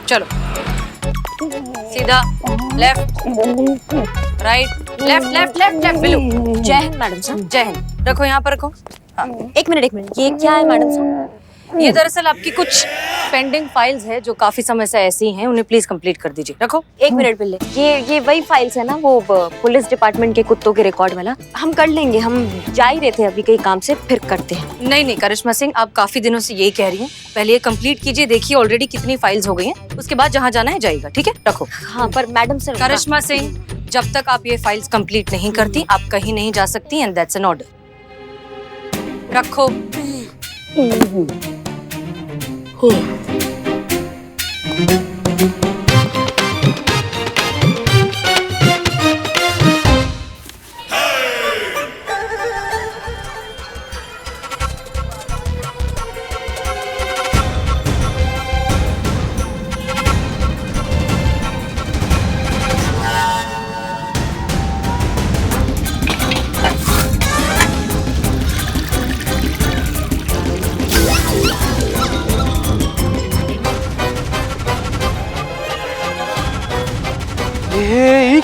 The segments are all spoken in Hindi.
चलो सीधा, left right, left left left left. Billu. जय हिंद मैडम साहब। जय हिंद। रखो यहाँ पर रखो। हाँ। एक मिनट, ये क्या है मैडम साहब? ये दरअसल आपकी कुछ पेंडिंग फाइल्स है जो काफी समय से ऐसी हैं, उन्हें प्लीज कंप्लीट कर दीजिए। रखो। एक मिनट बिल्ले, ये वही फाइल्स है ना, वो पुलिस डिपार्टमेंट के कुत्तों के रिकॉर्ड वाला? हम कर लेंगे, हम जा ही रहे थे अभी कहीं काम से, फिर करते हैं। नहीं नहीं करिश्मा सिंह, आप काफी दिनों से यही कह रही हैं, पहले ये कंप्लीट कीजिए। देखिए ऑलरेडी कितनी फाइल्स हो गई हैं, उसके बाद जहाँ जाना है जाइएगा। ठीक है, रखो। हाँ पर मैडम सर। करिश्मा सिंह, जब तक आप ये फाइल्स कंप्लीट नहीं करती आप कहीं नहीं जा सकती, एंड दैट्स एन ऑर्डर। रखो।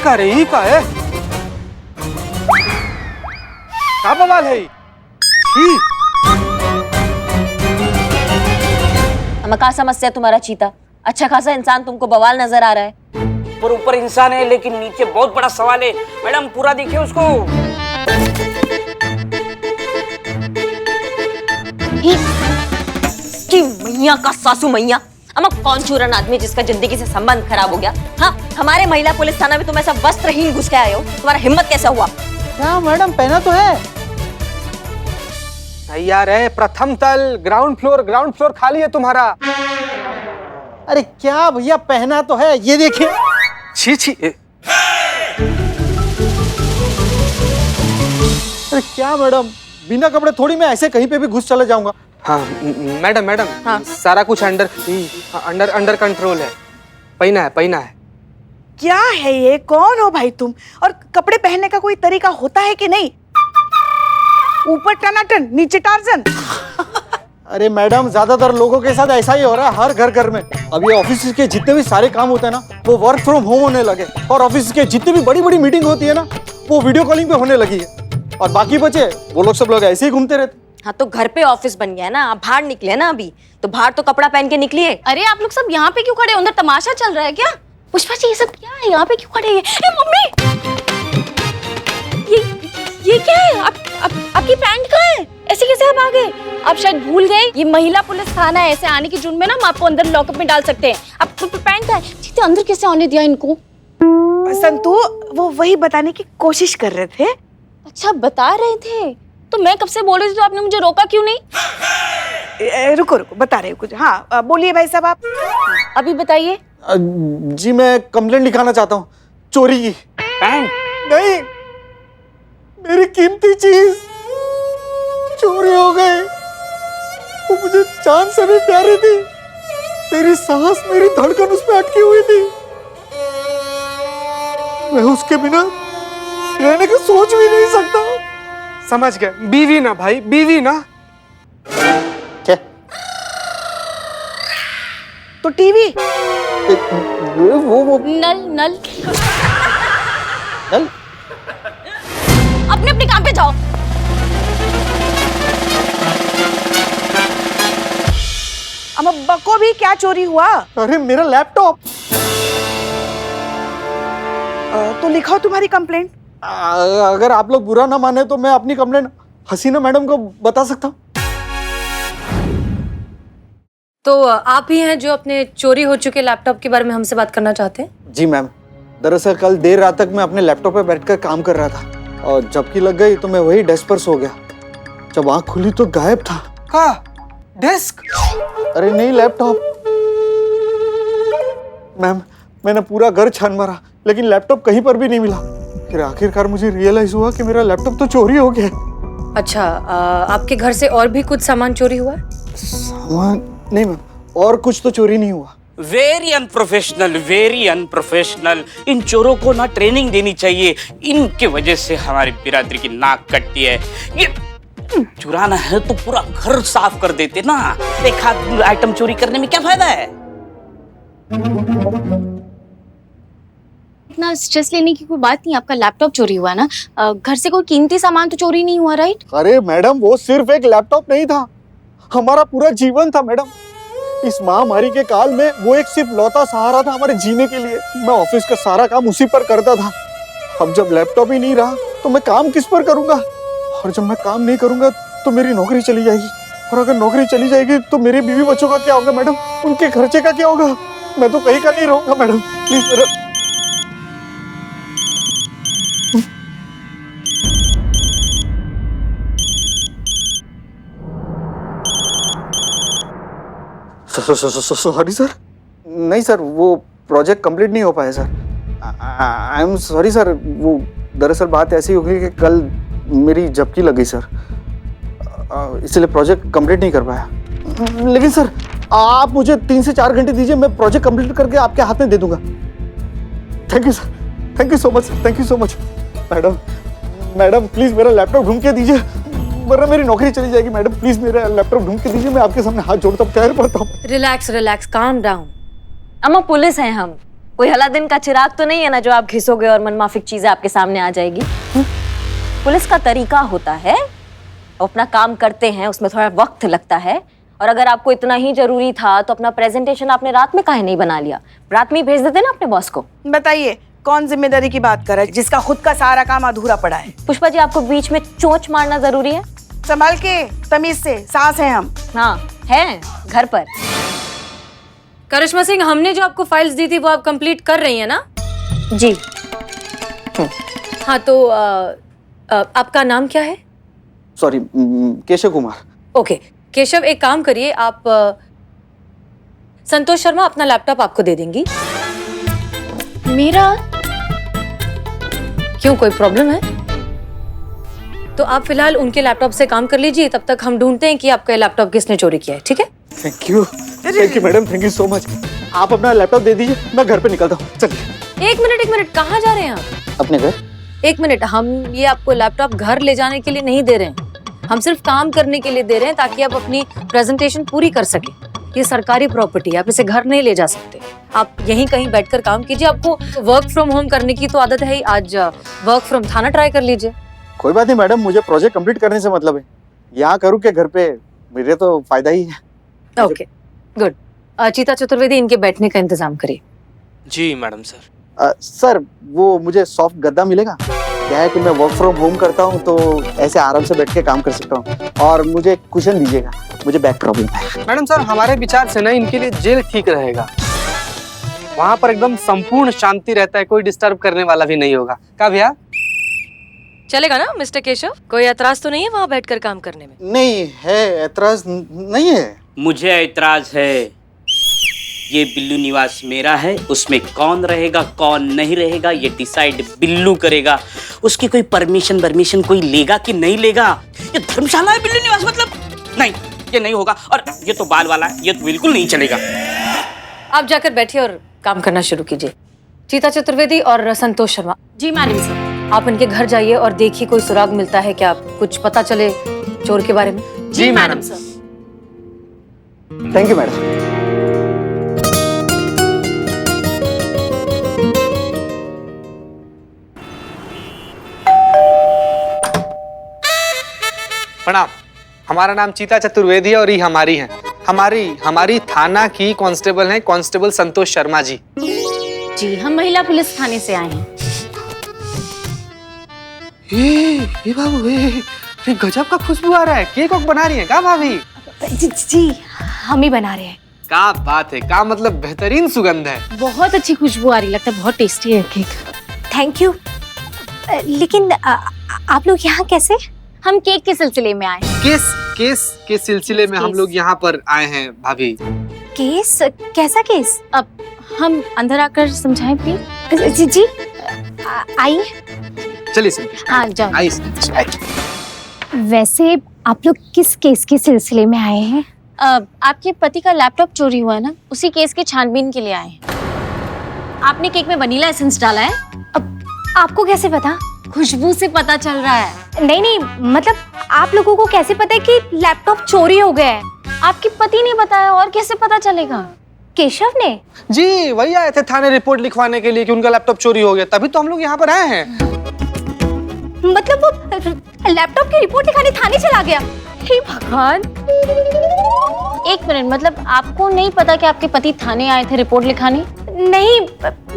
ही का है का बवाल है ही? हमें क्या समस्या तुम्हारा चीता? अच्छा खासा इंसान तुमको बवाल नजर आ रहा है। पर ऊपर इंसान है लेकिन नीचे बहुत बड़ा सवाल है। मैडम पूरा देखिए उसको। कि मैया का सासू मैया, अमा कौन चूरन आदमी जिसका जिंदगी से संबंध खराब हो गया? हाँ, हमारे महिला पुलिस थाना में तुम ऐसा वस्त्रहीन घुस के आए हो, तुम्हारा हिम्मत कैसा हुआ? क्या मैडम, पहना तो है। तैयार है, प्रथम तल, ग्राउंड फ्लोर खाली है तुम्हारा। अरे क्या भैया, पहना तो है, ये देखिए। छी छी। अरे क्या मैडम, बिना कपड़े थोड़ी मैं ऐसे कहीं पे भी घुस चले जाऊंगा। हाँ मैडम हाँ। सारा कुछ अंडर कंट्रोल है। पहना है। क्या है ये? कौन हो भाई तुम? और कपड़े पहनने का कोई तरीका होता है कि नहीं? ऊपर टनाटन, नीचे टार्जन। अरे मैडम, ज्यादातर लोगों के साथ ऐसा ही हो रहा है, हर घर में। अब ये ऑफिस के जितने भी सारे काम होते हैं ना, वो वर्क फ्रॉम होम होने लगे, और ऑफिस के जितनी भी बड़ी बड़ी मीटिंग होती है ना, वो वीडियो कॉलिंग पे होने लगी है। और बाकी बचे वो लोग, सब लोग ऐसे ही घूमते रहते। हाँ तो घर पे ऑफिस बन गया ना, आप बाहर निकले ना अभी, तो बाहर तो कपड़ा पहन के निकलिए। अरे आप लोग सब यहाँ पे क्यों खड़े हो? अंदर तमाशा चल रहा है क्या? पुष्पा जी ये सब क्या है? यहाँ पे क्यों खड़े हैं? ए मम्मी, ये क्या है? आपकी पैंट कहाँ है? ऐसे कैसे आप आ गए? आप शायद भूल गए, ये महिला पुलिस थाना है, ऐसे आने की जुर्म में ना हम आपको अंदर लॉकअप में डाल सकते हैं। आप पैंट कहाँ है? जीते अंदर कैसे आने दिया इनको? संतू वो वही बताने की कोशिश कर रहे थे। अच्छा बता रहे थे, तो मैं कब से बोल रही थी, तो आपने मुझे रोका क्यों नहीं? रुको बता रहे हो कुछ। हाँ बोलिए भाई साहब आप। अभी बताइए। जी मैं कंप्लेंट लिखाना चाहता हूँ, चोरी की। पैंट? नहीं, मेरी कीमती चीज चोरी हो गई। वो मुझे जान से भी प्यारी थी, मेरी सांस, मेरी धड़कन उसमें अटकी हुई थी। मैं उसके बिना रहने का सोच भी नहीं सकता। समझ गए, बीवी ना भाई, बीवी ना। क्या? तो टीवी? वो नल नल? अपने अपने काम पे जाओ। अम्मा बको भी क्या चोरी हुआ? अरे मेरा लैपटॉप। तो लिखाओ तुम्हारी कंप्लेंट। अगर आप लोग बुरा ना माने तो मैं अपनी कंप्लेंट हसीना मैडम को बता सकता हूँ। तो आप ही हैं जो अपने चोरी हो चुके लैपटॉप के बारे में हमसे बात करना चाहते हैं? जी मैम, दरअसल कल देर रात तक मैं अपने लैपटॉप पे बैठकर काम कर रहा था, और जबकि लग गई तो मैं वही डेस्क पर सो गया। जब आंख खुली तो गायब था। का डेस्क? अरे नहीं, लैपटॉप। मैम मैंने पूरा घर छान मारा, लेकिन लैपटॉप कहीं पर भी नहीं मिला। फिर आखिरकार मुझे रियलाइज हुआ कि मेरा लैपटॉप तो चोरी हो गया। अच्छा, आपके घर से और भी कुछ सामान चोरी हुआ है? सामान नहीं मैम, और कुछ तो चोरी नहीं हुआ। Very unprofessional. इन चोरों को ना ट्रेनिंग देनी चाहिए, इनके वजह से हमारी बिरादरी की नाक कटती है। ये चुराना है तो पूरा घर साफ कर देते ना, एक आध आइटम चोरी करने में क्या फायदा है? इतना स्ट्रेस लेने की कोई बात नहीं, आपका लैपटॉप चोरी हुआ ना, घर से कोई कीमती सामान तो चोरी नहीं हुआ, राइट? अरे मैडम, वो सिर्फ एक लैपटॉप नहीं था, हमारा पूरा जीवन था मैडम। इस महामारी के काल में वो एक सिर्फ लौता सहारा था हमारे जीने के लिए। मैं ऑफिस का सारा काम उसी पर करता था। अब जब लैपटॉप ही नहीं रहा तो मैं काम किस पर करूंगा? और जब मैं काम नहीं करूंगा तो मेरी नौकरी चली जाएगी, और अगर नौकरी चली जाएगी तो मेरे बीवी बच्चों का क्या होगा मैडम? उनके खर्चे का क्या होगा? मैं तो कहीं का नहीं रहूंगा मैडम, प्लीज मेरा। सॉरी सर, नहीं सर, वो प्रोजेक्ट कंप्लीट नहीं हो पाया sir. I am sorry sir. वो दरअसल बात ऐसी हो गई कि कल मेरी झपकी लग गई सर, इसलिए प्रोजेक्ट कंप्लीट नहीं कर पाया। लेकिन सर, आप मुझे 3 से 4 घंटे दीजिए, मैं प्रोजेक्ट कंप्लीट करके आपके हाथ में दे दूंगा। Thank you sir, thank you so much, thank you so much. Madam please मेरा लैपटॉप ढूंढ के दीजिए, वरना मेरी नौकरी चली जाएगी। मैडम प्लीज मेरा लैपटॉप ढूंढ के दीजिए, मैं आपके सामने हाथ जोड़ता हूँ, पैर पड़ता हूँ। Relax relax, calm down. अम्मा पुलिस हैं हम, कोई अलादीन का चिराग तो नहीं है ना जो आप घिसोगे और मनमाफिक चीजें आपके सामने आ जाएगी। पुलिस का तरीका होता है, अपना काम करते हैं, उसमें थोड़ा वक्त लगता है। और अगर आपको इतना ही जरूरी था तो अपना प्रेजेंटेशन आपने रात में काहे नहीं बना लिया? रात में ही भेज देते ना अपने बॉस को। बताइए कौन जिम्मेदारी की बात कर रहा है जिसका खुद का सारा काम अधूरा पड़ा है? पुष्पा जी, आपको बीच में चोंच मारना जरूरी है? संभाल के, तमीज से, सास हैं हम। हाँ है, घर पर। करिश्मा सिंह, हमने जो आपको फाइल्स दी थी वो आप कंप्लीट कर रही हैं ना? जी। हाँ तो आपका नाम क्या है? सॉरी, केशव कुमार। ओके केशव, एक काम करिए, आप संतोष शर्मा अपना लैपटॉप आपको दे देंगी। मेरा? क्यों, कोई प्रॉब्लम है? तो आप फिलहाल उनके लैपटॉप से काम कर लीजिए, तब तक हम ढूंढते हैं कि आपका लैपटॉप किसने चोरी किया है, ठीक है? Thank you madam, thank you so much. आप अपना लैपटॉप दे दीजिए, मैं घर पे निकलता हूँ। चलिए। एक मिनट, कहाँ जा रहे हैं आप? अपने घर। एक मिनट, हम ये आपको लैपटॉप घर ले जाने के लिए नहीं दे रहे हैं, हम सिर्फ काम करने के लिए दे रहे हैं ताकि आप अपनी प्रेजेंटेशन पूरी कर सके। ये सरकारी प्रॉपर्टी है, आप इसे घर नहीं ले जा सकते। आप यहीं कहीं बैठकर काम कीजिए। आपको वर्क फ्रॉम होम करने की तो आदत है ही, आज वर्क फ्रॉम थाना ट्राई कर लीजिए। कोई बात नहीं मैडम, मुझे प्रोजेक्ट कंप्लीट करने से मतलब है, यहाँ करूँ क्या घर पे, मेरे तो फायदा ही है। Okay good. चीता चतुर्वेदी, इनके बैठने का इंतजाम करिए। जी मैडम सर। सर, वो मुझे सॉफ्ट गद्दा मिलेगा? क्या है कि मैं वर्क फ्रॉम होम करता हूँ तो ऐसे आराम से बैठ के काम कर सकता हूँ, और मुझे कुशन दीजिएगा, मुझे बैक प्रॉब्लम है। मैडम सर, हमारे विचार से ना इनके लिए जेल ठीक रहेगा। वहाँ पर एकदम संपूर्ण शांति रहता है, कोई डिस्टर्ब करने वाला भी नहीं होगा। क्या भैया, चलेगा ना मिस्टर केशव? कोई ऐतराज तो नहीं है वहाँ बैठकर काम करने में? नहीं है, ऐतराज नहीं है। मुझे ऐतराज है। ये बिल्लू निवास मेरा है, उसमें कौन रहेगा कौन नहीं रहेगा ये डिसाइड बिल्लू करेगा। उसकी कोई परमिशन कोई लेगा कि नहीं लेगा? ये धर्मशाला है बिल्लू निवास, मतलब नहीं, ये नहीं होगा। और ये तो बाल वाला है, ये तो बिल्कुल नहीं चलेगा। आप जाकर बैठिए और काम करना शुरू कीजिए। चीता चतुर्वेदी और संतोष शर्मा, जी मैडम सर। आप इनके घर जाइए और देखिए कोई सुराग मिलता है क्या, कुछ पता चले चोर के बारे में। जी madam sir. Thank you madam. प्रणाम, हमारा नाम चीता चतुर्वेदी है और ये हमारी हैं। हमारी थाना की कांस्टेबल हैं, कांस्टेबल संतोष शर्मा जी। जी, हम महिला पुलिस थाने से आए हैं। ये बाबू, ये गजब का खुशबू आ रहा है। केक बना रही है क्या भाभी? जी, हम ही बना रहे हैं। क्या बात है, क्या मतलब बेहतरीन सुगंध है। बहुत अच्छी खुशबू आ रही, लगता है बहुत टेस्टी है केक। Thank you. लेकिन आप लोग यहाँ कैसे? हम केक के सिलसिले में आए हैं। केस के सिलसिले में हम लोग यहाँ पर आए हैं भाभी। केस? कैसा केस? अब हम अंदर आकर समझाएं प्लीज। जी आइए। चलिए हाँ जाओ। आइए। वैसे आप लोग किस केस के सिलसिले में आए हैं? आपके पति का लैपटॉप चोरी हुआ ना, उसी केस के छानबीन के लिए आए हैं। आपने केक में वनीला एसेंस डाला है। अब आपको कैसे पता? खुशबू से पता चल रहा है। नहीं, मतलब आप लोगों को कैसे पता है कि लैपटॉप चोरी हो गया है? आपके पति ने बताया, और कैसे पता चलेगा? केशव ने? जी वही आए थे थाने रिपोर्ट लिखवाने के लिए कि उनका लैपटॉप चोरी हो गया, तभी तो हम लोग यहाँ पर आए हैं। मतलब वो लैपटॉप की रिपोर्ट लिखाने थाने चला गया? हे भगवान। एक मिनट, मतलब आपको नहीं पता कि आपके पति थाने आए थे रिपोर्ट लिखाने? नहीं,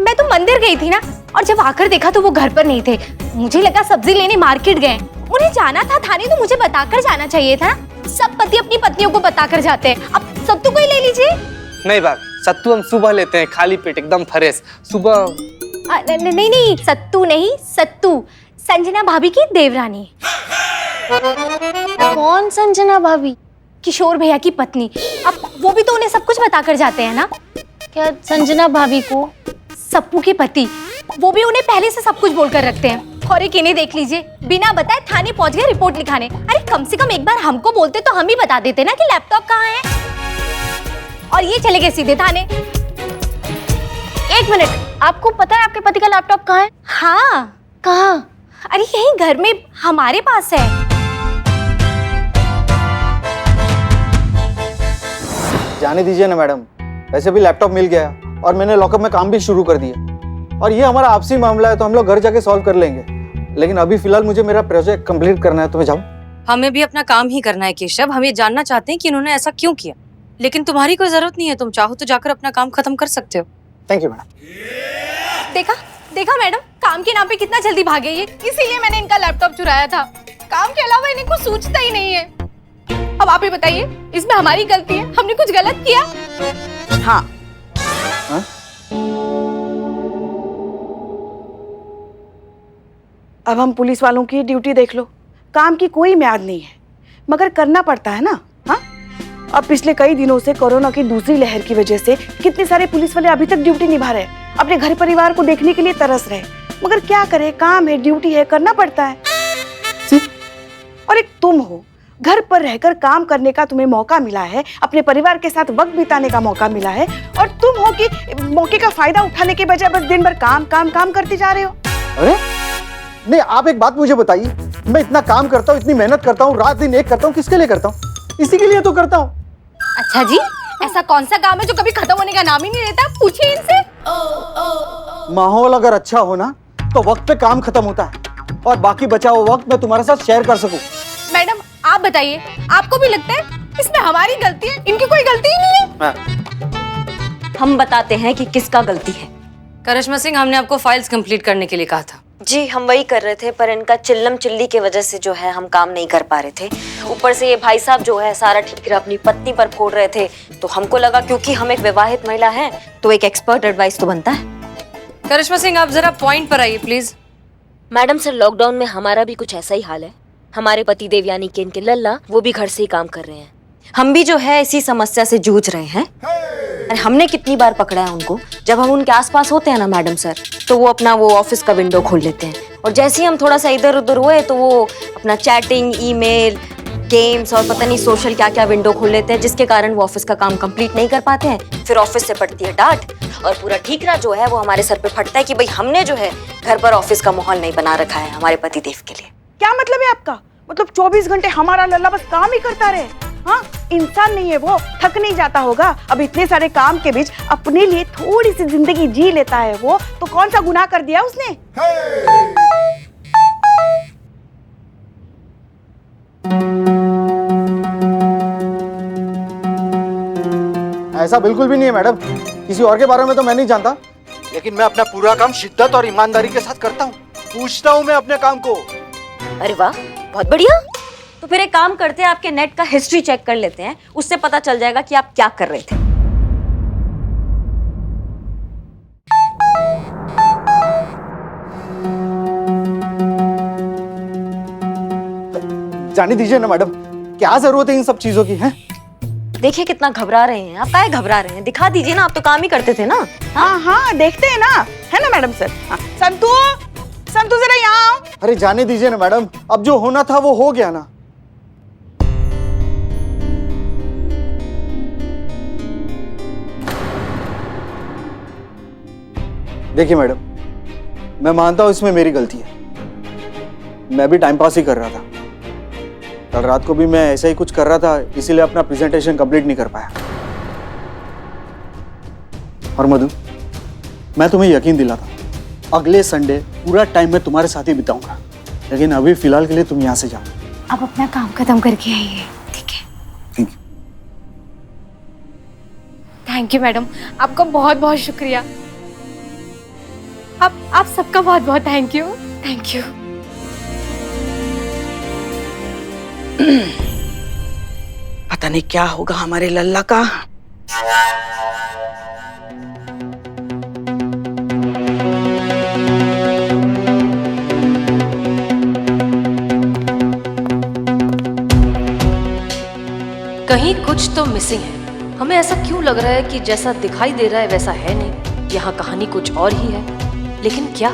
मैं तो मंदिर गई थी ना, और जब आकर देखा तो वो घर पर नहीं थे। मुझे लगा सब्जी लेने मार्केट गए। उन्हें जाना था थाने तो मुझे बताकर जाना चाहिए था। सब पति अपनी पत्नियों को बताकर जाते हैं। अब सत्तू को ही ले लीजिए। नहीं बात, सत्तू हम सुबह लेते हैं, खाली पेट एकदम फ्रेश सुबह। नहीं नहीं, सत्तू नहीं, सत्तू। संजना भाभी की देवरानी। कौन संजना भाभी? किशोर भैया की पत्नी। अब वो भी तो उन्हें सब कुछ बताकर जाते हैं ना। क्या संजना भाभी को? सप्पू के पति, वो भी उन्हें पहले से सब कुछ बोलकर रखते हैं। और एक इन्हें देख लीजिए, बिना बताए थाने पहुंच गए रिपोर्ट लिखाने। अरे कम से कम एक बार हमको बोलते तो हम ही बता देते ना कि लैपटॉप कहाँ है। और ये चले गए सीधे थाने। एक मिनट, आपको पता है आपके पति का लैपटॉप कहाँ है? हाँ। कहाँ? अरे यहीं घर में हमारे पास है। जाने दीजिए ना मैडम, वैसे भी लैपटॉप मिल गया और मैंने लॉकअप में काम भी शुरू कर दिया। और ये हमारा आपसी मामला है तो हम लोग घर जाके सॉल्व कर लेंगे। लेकिन अभी फिलहाल मुझे मेरा प्रोजेक्ट कंप्लीट करना है, तो मैं जाऊँ? हमें भी अपना काम ही करना है केशव। हम ये जानना चाहते हैं कि इन्होंने ऐसा क्यों किया, लेकिन तुम्हारी कोई जरूरत नहीं है। तुम चाहो तो जाकर अपना काम खत्म कर सकते हो। Thank you madam. देखा देखा मैडम, काम के नाम पे कितना जल्दी भागे ये। इसीलिए मैंने इनका लैपटॉप चुराया था। काम के अलावा इन्हें कुछ सूझता ही नहीं है। अब आप ही बताइए, इसमें हमारी गलती है? हमने कुछ गलत किया? हाँ। हाँ? अब हम पुलिस वालों की ड्यूटी देख लो। काम की कोई म्याद नहीं है, मगर करना पड़ता है ना। हाँ, अब पिछले कई दिनों से कोरोना की दूसरी लहर की वजह से कितने सारे पुलिस वाले अभी तक ड्यूटी निभा रहे हैं, अपने घर परिवार को देखने के लिए तरस रहे। मगर क्या करें, काम है, ड्यूटी है, करना पड़ता है। और एक तुम हो, घर पर रहकर काम करने का तुम्हें मौका मिला है, अपने परिवार के साथ वक्त बिताने का मौका मिला है, और तुम हो कि मौके का फायदा उठाने के बजाय बस दिन भर काम काम काम करते जा रहे हो। अरे नहीं, आप एक बात मुझे बताइए, मैं इतना काम करता हूँ, इतनी मेहनत करता हूँ, रात दिन एक करता हूँ, किसके लिए करता हूँ? इसी के लिए तो करता हूँ। अच्छा जी, ऐसा कौन सा काम है जो कभी खत्म होने का नाम ही नहीं लेता? पूछिए इनसे। माहौल अगर अच्छा हो ना तो वक्त पे काम खत्म होता है, और बाकी बचा हुआ वक्त मैं तुम्हारे साथ शेयर कर सकूं। मैडम आप बताइए, आपको भी लगता है इसमें हमारी गलती है? इनकी कोई गलती ही नहीं है। हम बताते हैं कि किसका गलती है। करिश्मा सिंह, हमने आपको फाइल्स कंप्लीट करने के लिए कहा था। जी हम वही कर रहे थे, पर इनका चिल्लम चिल्ली की वजह से जो है हम काम नहीं कर पा रहे थे। ऊपर से ये भाई साहब जो है सारा ठीकरा अपनी पत्नी पर फोड़ रहे थे, तो हमको लगा क्योंकि हम एक विवाहित महिला हैं तो एक एक्सपर्ट एडवाइस तो बनता है। करिश्मा सिंह, आप जरा पॉइंट पर आइए प्लीज। मैडम सर, लॉकडाउन में हमारा भी कुछ ऐसा ही हाल है। हमारे पति देव यानी कि इनके लल्ला, वो भी घर से ही काम कर रहे हैं। हम भी जो है इसी समस्या से जूझ रहे हैं। अरे हमने कितनी बार पकड़ा है उनको, जब हम उनके आसपास होते हैं ना मैडम सर, तो वो अपना वो ऑफिस का विंडो खोल लेते हैं, और जैसे ही हम थोड़ा सा इधर उधर हुए तो वो अपना चैटिंग, ईमेल, गेम्स और पता नहीं सोशल क्या क्या विंडो खोल लेते हैं, जिसके कारण वो ऑफिस का काम कंप्लीट नहीं कर पाते हैं। फिर ऑफिस से पड़ती है डांट, और पूरा ठीकरा जो है वो हमारे सर पे फटता है कि भाई हमने जो है घर पर ऑफिस का माहौल नहीं बना रखा है हमारे पति देव के लिए। क्या मतलब है आपका? मतलब 24 घंटे हमारा लल्ला बस काम ही करता रहे? हाँ, इंसान नहीं है वो, थक नहीं जाता होगा? अब इतने सारे काम के बीच अपने लिए थोड़ी सी जिंदगी जी लेता है वो, तो कौन सा गुनाह कर दिया उसने? ऐसा बिल्कुल भी नहीं है मैडम, किसी और के बारे में तो मैं नहीं जानता, लेकिन मैं अपना पूरा काम शिद्दत और ईमानदारी के साथ करता हूँ। पूछता हूँ मैं अपने काम को। अरे वाह, बहुत बढ़िया। तो फिर एक काम करते हैं, आपके नेट का हिस्ट्री चेक कर लेते हैं, उससे पता चल जाएगा कि आप क्या कर रहे थे। जाने दीजिए ना मैडम, क्या जरूरत है इन सब चीजों की? है देखिए कितना घबरा रहे हैं आप। काहे घबरा रहे हैं? दिखा दीजिए ना, आप तो काम ही करते थे ना। हाँ हाँ, देखते हैं ना, है ना मैडम सर? हाँ, संतू, संतू जरा यहाँ आओ। अरे जाने दीजिए ना मैडम, अब जो होना था वो हो गया ना। देखिए मैडम, मैं मानता हूं इसमें मेरी गलती है, मैं भी टाइम पास ही कर रहा था। कल रात को भी मैं ऐसा ही कुछ कर रहा था, इसीलिए अपना प्रेजेंटेशन कंप्लीट नहीं कर पाया। और मधु, मैं तुम्हें यकीन दिलाता, अगले संडे पूरा टाइम मैं तुम्हारे साथ ही बिताऊंगा, लेकिन अभी फिलहाल के लिए तुम यहाँ से जाओ। आप अपना काम खत्म करके आइए, ठीक है? ठीक है। थैंक यू मैडम, आपका बहुत बहुत शुक्रिया। आप सबका बहुत बहुत थैंक यू। Thank you. पता नहीं क्या होगा हमारे लल्ला का। कहीं कुछ तो मिसिंग है। हमें ऐसा क्यों लग रहा है कि जैसा दिखाई दे रहा है वैसा है नहीं। यहाँ कहानी कुछ और ही है, लेकिन क्या?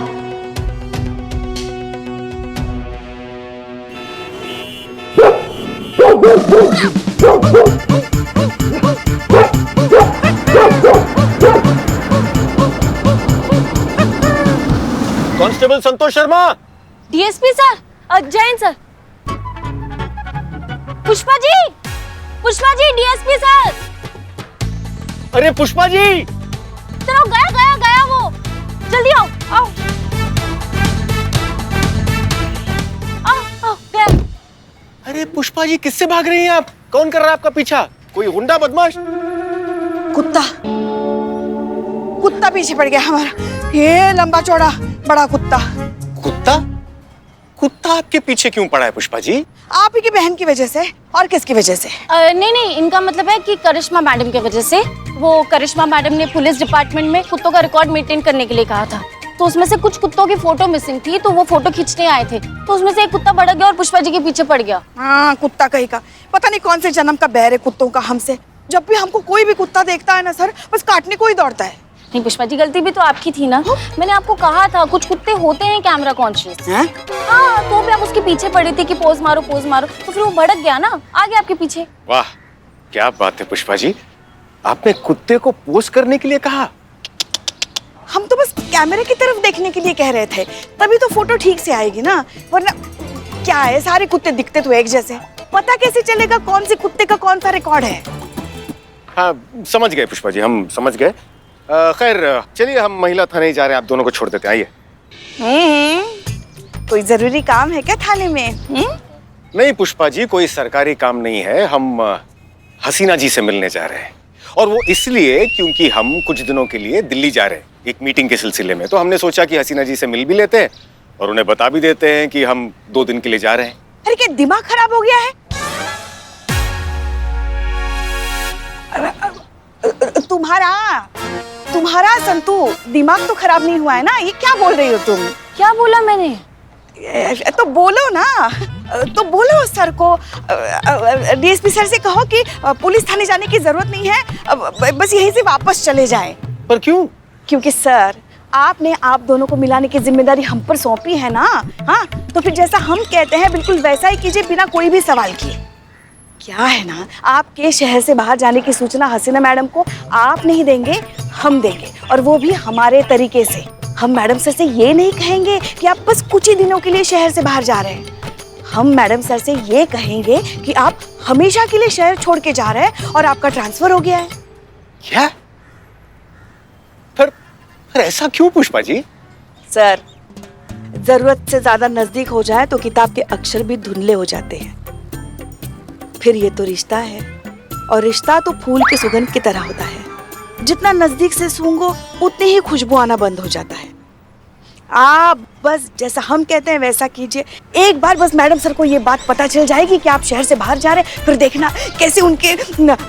Constable Santosh Sharma. DSP sir, Jain sir. Pushpa ji, DSP sir. अरे पुष्पा जी, चलो गया वो। जल्दी आओ गया। अरे पुष्पा जी किससे भाग रही हैं आप? कौन कर रहा है आपका पीछा? कोई गुंडा बदमाश? कुत्ता पीछे पड़ गया हमारा, ये लंबा चौड़ा बड़ा कुत्ता। कुत्ता आपके पीछे क्यों पड़ा है पुष्पा जी? आप ही की बहन की वजह से। और किसकी वजह से? नहीं, इनका मतलब है कि करिश्मा मैडम की वजह से। वो करिश्मा मैडम ने पुलिस डिपार्टमेंट में कुत्तों का रिकॉर्ड मेंटेन करने के लिए कहा था, तो उसमें से कुछ कुत्तों की फोटो मिसिंग थी, तो वो फोटो खींचने आए थे, तो उसमें से एक कुत्ता भड़क गया और पुष्पा जी के पीछे पड़ गया। हाँ, कुत्ता कहीं का, पता नहीं कौन से जन्म का बैर है कुत्तों का हमसे। जब भी हमको कोई भी कुत्ता देखता है ना सर, बस काटने को ही दौड़ता है। नहीं पुष्पा जी, गलती भी तो आपकी थी ना। मैंने आपको कहा था कुछ कुत्ते होते हैं कैमरा कॉन्शियस। हाँ, तो भी आप उसके पीछे पड़े थे कि पोज मारो, तो फिर वो भड़क गया ना, आ गया आपके पीछे। वाह, क्या बात है पुष्पा जी, आपने कुत्ते को पोज करने के लिए कहा? हम तो बस कैमरे की तरफ देखने के लिए कह रहे थे, तभी तो फोटो ठीक से आएगी ना, वरना क्या है, सारे कुत्ते दिखते तो एक जैसे, पता कैसे चलेगा कौन से कुत्ते का कौन सा रिकॉर्ड है? हाँ समझ गए पुष्पा जी, हम समझ गए। खैर चलिए, हम महिला थाने जा रहे हैं, आप दोनों को छोड़ देते हैं, आइए। कोई जरूरी काम है क्या थाने में? नहीं पुष्पा जी, कोई सरकारी काम नहीं है, हम हसीना जी से मिलने जा रहे हैं, और वो इसलिए क्योंकि हम कुछ दिनों के लिए दिल्ली जा रहे हैं एक मीटिंग के सिलसिले में, तो हमने सोचा कि हसीना जी से मिल भी लेते हैं और उन्हें बता भी देते हैं कि हम 2 दिन के लिए जा रहे हैं। अरे क्या दिमाग खराब हो गया है? तुम्हारा संतू दिमाग तो खराब नहीं हुआ है ना? ये क्या बोल रही हो तुम? क्या बोला मैंने? तो बोलो ना, तो बोलो सर को, डीएसपी सर से कहो कि पुलिस थाने जाने की जरूरत नहीं है, बस यहीं से वापस चले जाएं। पर क्यों? क्योंकि सर, आपने आप दोनों को मिलाने की जिम्मेदारी हम पर सौंपी है ना। हाँ, तो फिर जैसा हम कहते हैं बिल्कुल वैसा ही कीजिए, बिना कोई भी सवाल किए। क्या है ना, आपके शहर से बाहर जाने की सूचना हसीना मैडम को आप नहीं देंगे, हम देंगे, और वो भी हमारे तरीके से। हम मैडम सर से ये नहीं कहेंगे कि आप बस कुछ ही दिनों के लिए शहर से बाहर जा रहे हैं। हम मैडम सर से ये कहेंगे कि आप हमेशा के लिए शहर छोड़ के जा रहे हैं और आपका ट्रांसफर हो गया है। क्या? पर ऐसा क्यों पुष्पा जी? सर, जरूरत से ज्यादा नजदीक हो जाए तो किताब के अक्षर भी धुंधले हो जाते हैं। फिर ये तो रिश्ता है, और रिश्ता तो फूल की सुगंध की तरह होता है, जितना नजदीक से सूंघो उतनी ही खुशबू आना बंद हो जाता है। आप बस जैसा हम कहते हैं वैसा कीजिए। एक बार बस मैडम सर को ये बात पता चल जाएगी कि आप शहर से बाहर जा रहे हैं, फिर देखना कैसे उनके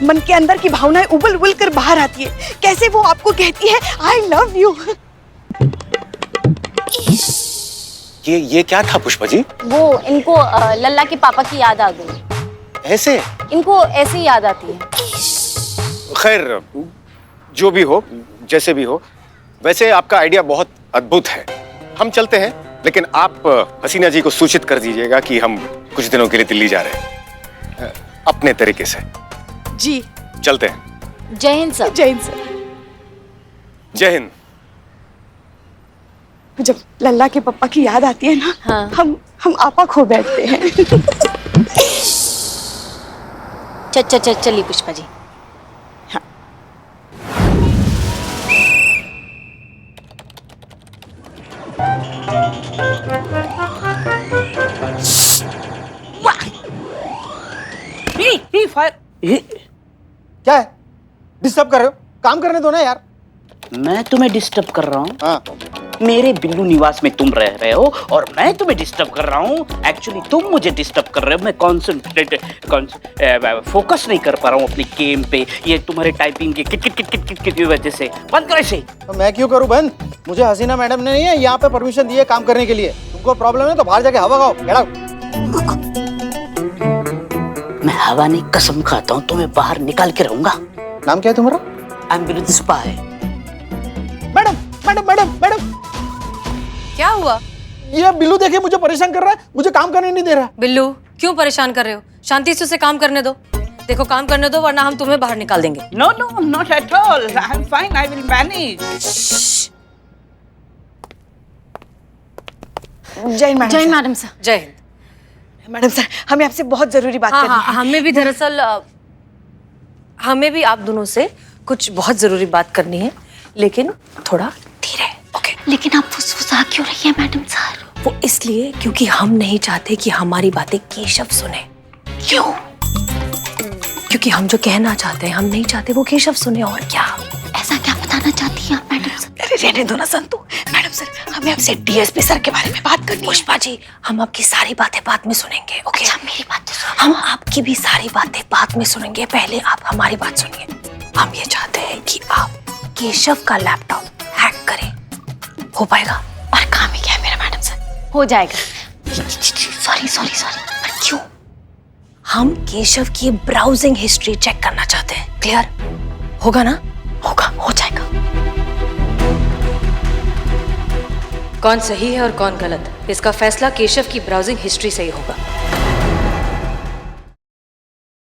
मन के अंदर की भावनाएं उबल उबल कर बाहर आती है, कैसे वो आपको कहती है आई लव यू। ये क्या था पुष्पा जी? वो इनको लल्ला के पापा की याद आ गई। ऐसे? इनको ऐसे ही याद आती है। खैर जो भी हो, जैसे भी हो, वैसे आपका आइडिया बहुत अद्भुत है। हम चलते हैं, लेकिन आप हसीना जी को सूचित कर दीजिएगा कि हम कुछ दिनों के लिए दिल्ली जा रहे हैं, अपने तरीके से। जी चलते हैं। जय हिंद सर। जय हिंद सर। जय हिंद। जब लल्ला के पापा की याद आती है ना, हाँ। हम आपा खो बैठते हैं। चलिए पुष्पा जी। हाँ। फायर। क्या है, डिस्टर्ब कर रहे हो? काम करने दो ना यार। मैं तुम्हें डिस्टर्ब कर रहा हूँ? हाँ, मेरे बिल्लू निवास में तुम रह रहे हो और मैं तुम्हें डिस्टर्ब कर रहा हूँ। एक्चुअली तुम मुझे डिस्टर्ब कर रहे हो। मैं फोकस नहीं कर पा रहा हूँ अपनी गेम पे। ये तुम्हारे टाइपिंग के kit kit kit kit kit kit की वजह से। बंद करो इसे। तो मैं क्यों करूँ बंद? मुझे हसीना मैडम ने नहीं है यहाँ पे परमिशन दी है काम करने के लिए। तुमको प्रॉब्लम है तो बाहर जाके हवा खाओ। Get out. मैं हवा नहीं, कसम खाता हूँ तुम्हें बाहर निकाल के रहूंगा। नाम क्या है तुम्हारा? I am Billu spy. Madam madam madam madam, क्या हुआ? ये बिल्लू देखिए मुझे परेशान कर रहा है, मुझे काम करने नहीं दे रहा। बिल्लू क्यों परेशान कर रहे हो? शांति से उसे काम करने दो। देखो काम करने दो वरना हम तुम्हें बाहर निकाल देंगे। No, no, not at all. I'm fine. I will manage. जय हिंद मैडम। जय मैडम सर। जय हिंद। मैडम सर, हमें आपसे बहुत जरूरी बात हाँ करनी हाँ, हमें भी दरअसल हमें भी आप दोनों से कुछ बहुत जरूरी बात करनी है, लेकिन थोड़ा धीरे। ओके? लेकिन आप फुसफुसा क्यों रही है मैडम सर? वो इसलिए क्योंकि हम नहीं चाहते कि हमारी बातें केशव सुने। क्यों? क्योंकि हम जो कहना चाहते हैं हम नहीं चाहते वो केशव सुने। और क्या? ऐसा क्या बताना चाहती हैं आप मैडम सर? अरे रहने दो ना संतु। मैडम सर, हमें आपसे डीएसपी सर के बारे में बात करनी है। पुष्पा जी, हम आपकी सारी बातें बाद में सुनेंगे। ओके? अच्छा मेरी बात तो हम आपकी भी सारी बातें बाद में सुनेंगे, पहले आप हमारी बात सुनिए। हम ये चाहते हैं कि आप केशव का लैपटॉप हैक करें। हो पाएगा? और काम ही क्या है मेरा मैडम सर? हो जाएगा। सॉरी सॉरी सॉरी, पर क्यों? हम केशव की ब्राउजिंग हिस्ट्री चेक करना चाहते हैं। क्लियर? होगा ना? होगा, हो जाएगा। कौन सही है और कौन गलत, इसका फैसला केशव की ब्राउजिंग हिस्ट्री से ही होगा।